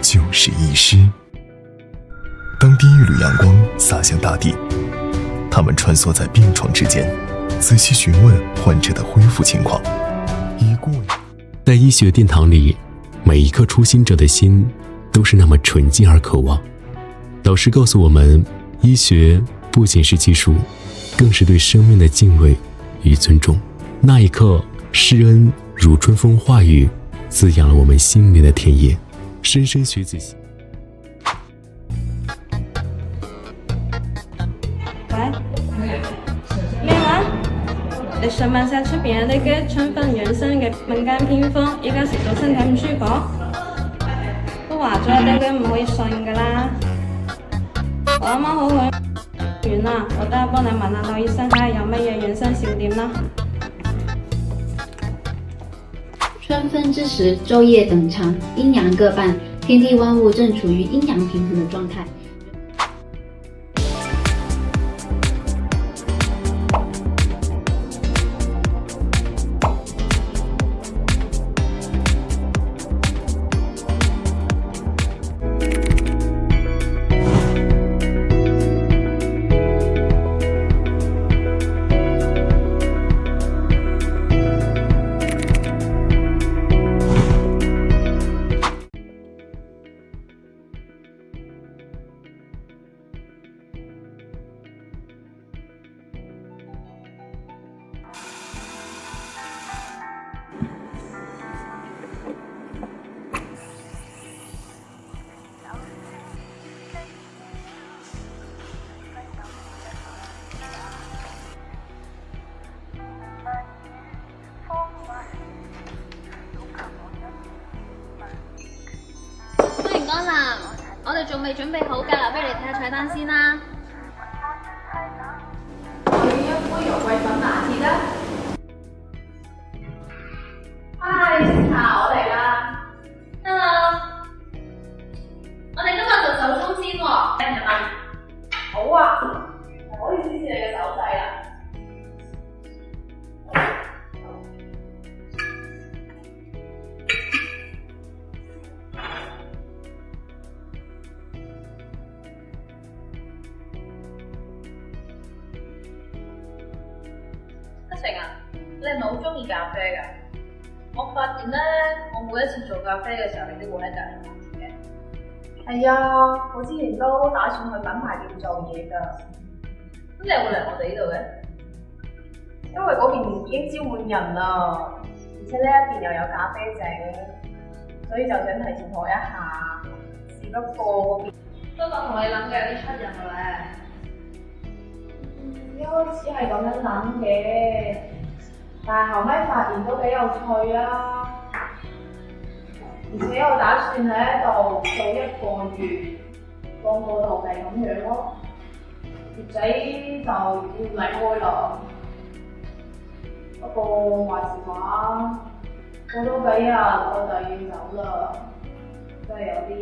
这就是医师。当第一缕阳光洒向大地，他们穿梭在病床之间，仔细询问患者的恢复情况。在医学殿堂里，每一颗初心者的心都是那么纯净而渴望。导师告诉我们，医学不仅是技术，更是对生命的敬畏与尊重。那一刻，施恩如春风化雨，滋养了我们心灵的田野。莘莘学子心。咩話？你上晚晒出邊有啲嘅春分養生嘅民間偏方，依家食到身體唔舒服，都話咗啲嘅唔可以信㗎啦。我啱啱好去完啦，我等下幫你問下劉醫生睇下有乜嘢養生小點啦。春分之时，昼夜等长，阴阳各半，天地万物正处于阴阳平衡的状态。安南，我哋仲未準備好㗎，不如你睇下菜單先啦。要一杯肉桂粉拿鐵啦。嗨，茶我嚟啦。Hello， 我哋今日就手中先喎，聽唔聽啊？好啊，可以試試你嘅手勢啦。成啊，你係咪好中意咖啡㗎？我發現咧，我每一次做咖啡嘅時候，你都會喺隔離望住嘅。係啊，我之前都打算去品牌店做嘢㗎。咁你又會嚟我哋呢度嘅？因為嗰邊已經招滿人啦，而且呢一邊又有咖啡整，所以就想提前學一下。只不過嗰邊不過同你諗嘅有啲出入嘅咧。一開始係咁樣諗嘅，但係後尾發現都幾有趣啊！而且我打算喺度做1個月，當個徒弟咁樣咯。葉仔就要離開啦。不過話時話，過多幾日我就要走啦，真係有啲